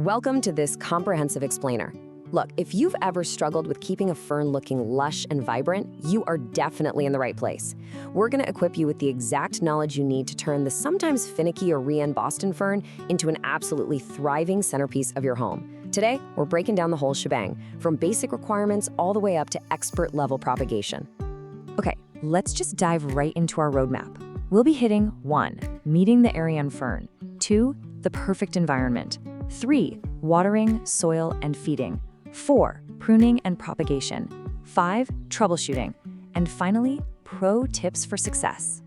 Welcome to this comprehensive explainer. Look, if you've ever struggled with keeping a fern looking lush and vibrant, you are definitely in the right place. We're going to equip you with the exact knowledge you need to turn the sometimes finicky Ariane Boston Fern into an absolutely thriving centerpiece of your home. Today, we're breaking down the whole shebang, from basic requirements all the way up to expert-level propagation. Okay, let's just dive right into our roadmap. We'll be hitting 1. Meeting the Ariane fern. 2. The perfect environment. 3. Watering, soil, and feeding. 4. Pruning and propagation. 5. Troubleshooting. And finally, pro tips for success.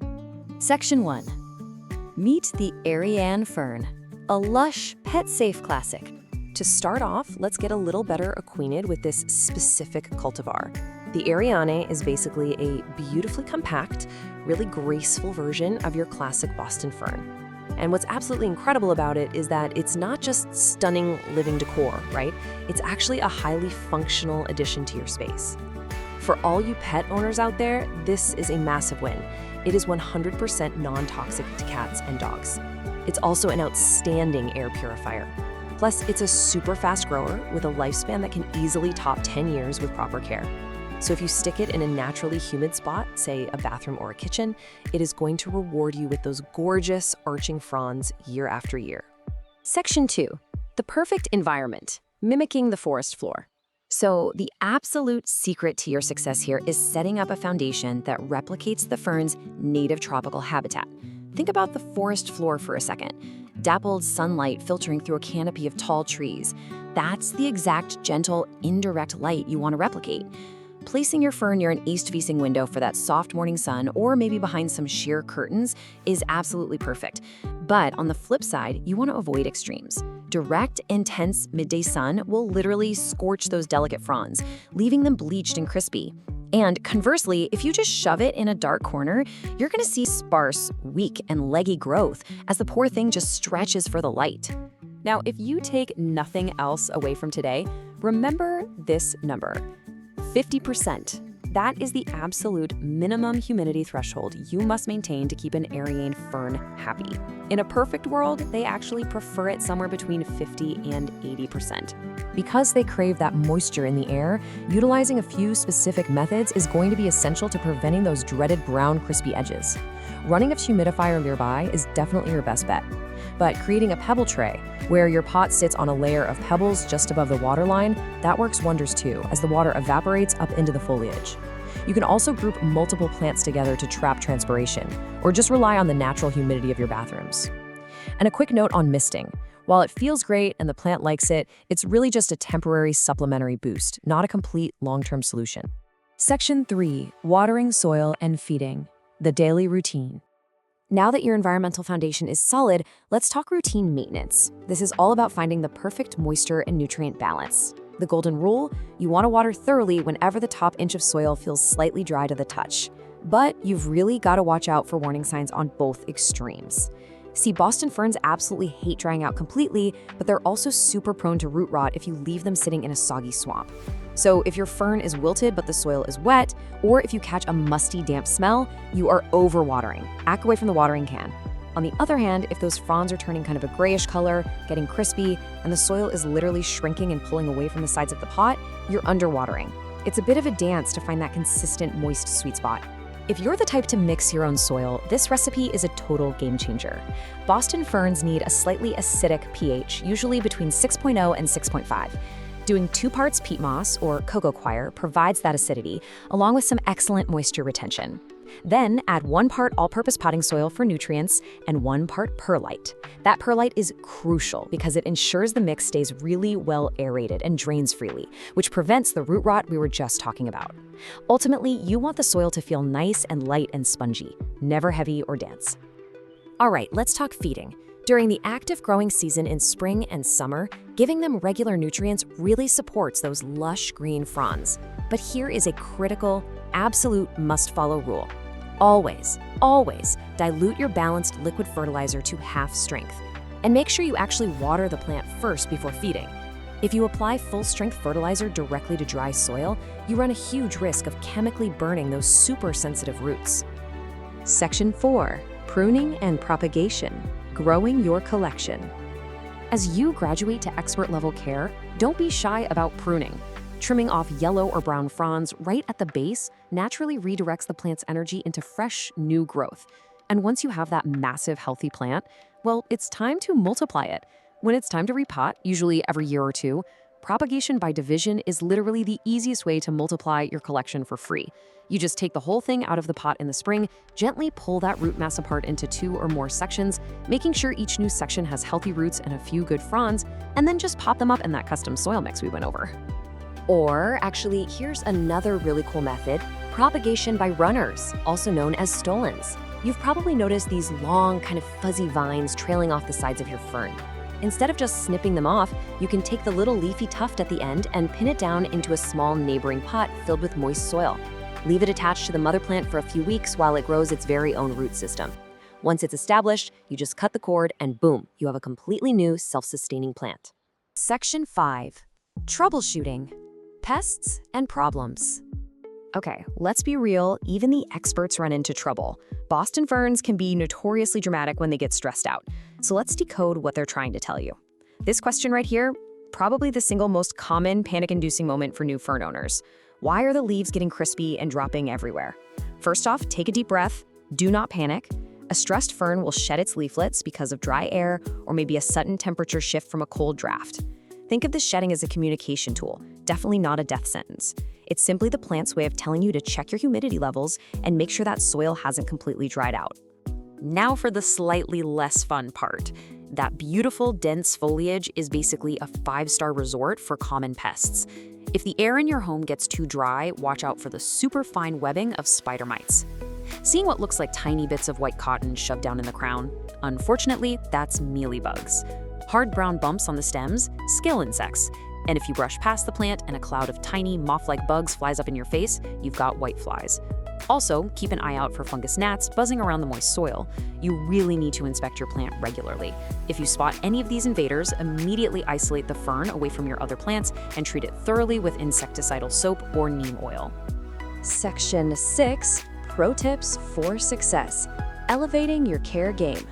Section 1. Meet the Ariane fern, a lush, pet-safe classic. To start off, let's get a little better acquainted with this specific cultivar. The Ariane is basically a beautifully compact, really graceful version of your classic Boston fern. And what's absolutely incredible about it is that it's not just stunning living decor, right? It's actually a highly functional addition to your space. For all you pet owners out there, this is a massive win. It is 100% non-toxic to cats and dogs. It's also an outstanding air purifier. Plus, it's a super fast grower with a lifespan that can easily top 10 years with proper care. So if you stick it in a naturally humid spot, say a bathroom or a kitchen, it is going to reward you with those gorgeous arching fronds year after year. Section 2. The perfect environment, mimicking the forest floor. So the absolute secret to your success here is setting up a foundation that replicates the fern's native tropical habitat. Think about the forest floor for a second. Dappled sunlight filtering through a canopy of tall trees. That's the exact gentle, indirect light you want to replicate. Placing your fern near an east-facing window for that soft morning sun, or maybe behind some sheer curtains, is absolutely perfect. But on the flip side, you want to avoid extremes. Direct, intense midday sun will literally scorch those delicate fronds, leaving them bleached and crispy. And conversely, if you just shove it in a dark corner, you're going to see sparse, weak, and leggy growth as the poor thing just stretches for the light. Now, if you take nothing else away from today, remember this number. 50%. That is the absolute minimum humidity threshold you must maintain to keep an Ariane fern happy. In a perfect world, they actually prefer it somewhere between 50 and 80%. Because they crave that moisture in the air, utilizing a few specific methods is going to be essential to preventing those dreaded brown, crispy edges. Running a humidifier nearby is definitely your best bet. But creating a pebble tray, where your pot sits on a layer of pebbles just above the water line, that works wonders too, as the water evaporates up into the foliage. You can also group multiple plants together to trap transpiration, or just rely on the natural humidity of your bathrooms. And a quick note on misting. While it feels great and the plant likes it, it's really just a temporary supplementary boost, not a complete long-term solution. Section 3. Watering, soil, and feeding. The daily routine. Now that your environmental foundation is solid, let's talk routine maintenance. This is all about finding the perfect moisture and nutrient balance. The golden rule: you want to water thoroughly whenever the top inch of soil feels slightly dry to the touch. But you've really got to watch out for warning signs on both extremes. See, Boston ferns absolutely hate drying out completely, but they're also super prone to root rot if you leave them sitting in a soggy swamp. So if your fern is wilted but the soil is wet, or if you catch a musty, damp smell, you are overwatering. Act away from the watering can. On the other hand, if those fronds are turning kind of a grayish color, getting crispy, and the soil is literally shrinking and pulling away from the sides of the pot, you're underwatering. It's a bit of a dance to find that consistent, moist sweet spot. If you're the type to mix your own soil, this recipe is a total game changer. Boston ferns need a slightly acidic pH, usually between 6.0 and 6.5. Doing 2 parts peat moss, or cocoa coir, provides that acidity, along with some excellent moisture retention. Then add 1 part all-purpose potting soil for nutrients and 1 part perlite. That perlite is crucial because it ensures the mix stays really well aerated and drains freely, which prevents the root rot we were just talking about. Ultimately, you want the soil to feel nice and light and spongy, never heavy or dense. All right, let's talk feeding. During the active growing season in spring and summer, giving them regular nutrients really supports those lush green fronds. But here is a critical, absolute must-follow rule. Always, always dilute your balanced liquid fertilizer to half strength. And make sure you actually water the plant first before feeding. If you apply full-strength fertilizer directly to dry soil, you run a huge risk of chemically burning those super sensitive roots. Section 4. Pruning and propagation. Growing your collection. As you graduate to expert-level care, don't be shy about pruning. Trimming off yellow or brown fronds right at the base naturally redirects the plant's energy into fresh, new growth. And once you have that massive, healthy plant, well, it's time to multiply it. When it's time to repot, usually every year or two, propagation by division is literally the easiest way to multiply your collection for free. You just take the whole thing out of the pot in the spring, gently pull that root mass apart into 2 or more sections, making sure each new section has healthy roots and a few good fronds, and then just pop them up in that custom soil mix we went over. Or actually, here's another really cool method, propagation by runners, also known as stolons. You've probably noticed these long, kind of fuzzy vines trailing off the sides of your fern. Instead of just snipping them off, you can take the little leafy tuft at the end and pin it down into a small neighboring pot filled with moist soil. Leave it attached to the mother plant for a few weeks while it grows its very own root system. Once it's established, you just cut the cord and boom, you have a completely new self-sustaining plant. Section 5. Troubleshooting. Pests and problems. Okay, let's be real, even the experts run into trouble. Boston ferns can be notoriously dramatic when they get stressed out. So let's decode what they're trying to tell you. This question right here, probably the single most common panic-inducing moment for new fern owners. Why are the leaves getting crispy and dropping everywhere? First off, take a deep breath. Do not panic. A stressed fern will shed its leaflets because of dry air or maybe a sudden temperature shift from a cold draft. Think of this shedding as a communication tool, definitely not a death sentence. It's simply the plant's way of telling you to check your humidity levels and make sure that soil hasn't completely dried out. Now for the slightly less fun part. That beautiful, dense foliage is basically a 5-star resort for common pests. If the air in your home gets too dry, watch out for the super fine webbing of spider mites. Seeing what looks like tiny bits of white cotton shoved down in the crown? Unfortunately, that's mealybugs. Hard brown bumps on the stems? Scale insects. And if you brush past the plant and a cloud of tiny moth-like bugs flies up in your face, you've got whiteflies. Also, keep an eye out for fungus gnats buzzing around the moist soil. You really need to inspect your plant regularly. If you spot any of these invaders, immediately isolate the fern away from your other plants and treat it thoroughly with insecticidal soap or neem oil. Section 6. Pro tips for success. Elevating your care game.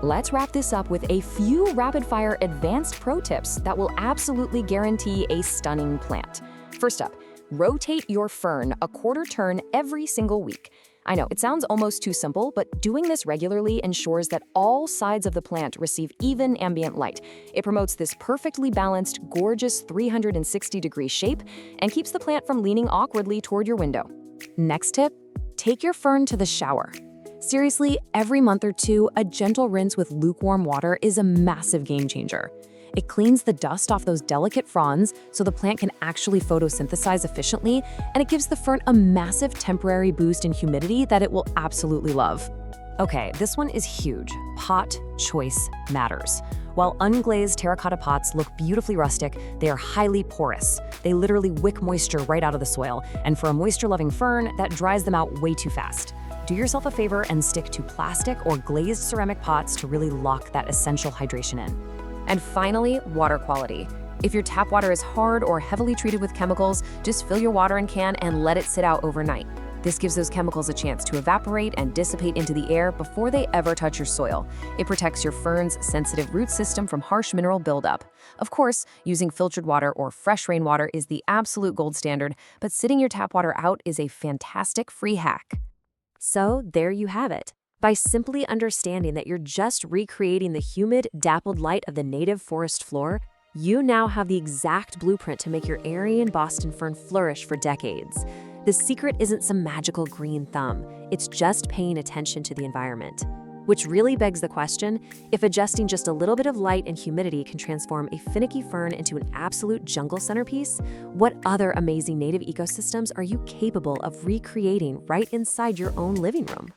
Let's wrap this up with a few rapid-fire advanced pro tips that will absolutely guarantee a stunning plant. First up, rotate your fern a quarter turn every single week. I know, it sounds almost too simple, but doing this regularly ensures that all sides of the plant receive even ambient light. It promotes this perfectly balanced, gorgeous 360-degree shape and keeps the plant from leaning awkwardly toward your window. Next tip, take your fern to the shower. Seriously, every month or two, a gentle rinse with lukewarm water is a massive game changer. It cleans the dust off those delicate fronds so the plant can actually photosynthesize efficiently, and it gives the fern a massive temporary boost in humidity that it will absolutely love. Okay, this one is huge. Pot choice matters. While unglazed terracotta pots look beautifully rustic, they are highly porous. They literally wick moisture right out of the soil, and for a moisture-loving fern, that dries them out way too fast. Do yourself a favor and stick to plastic or glazed ceramic pots to really lock that essential hydration in. And finally, water quality. If your tap water is hard or heavily treated with chemicals, just fill your watering can and let it sit out overnight. This gives those chemicals a chance to evaporate and dissipate into the air before they ever touch your soil. It protects your fern's sensitive root system from harsh mineral buildup. Of course, using filtered water or fresh rainwater is the absolute gold standard, but sitting your tap water out is a fantastic free hack. So there you have it. By simply understanding that you're just recreating the humid, dappled light of the native forest floor, you now have the exact blueprint to make your Ariane Boston Fern flourish for decades. The secret isn't some magical green thumb, it's just paying attention to the environment. Which really begs the question, if adjusting just a little bit of light and humidity can transform a finicky fern into an absolute jungle centerpiece, what other amazing native ecosystems are you capable of recreating right inside your own living room?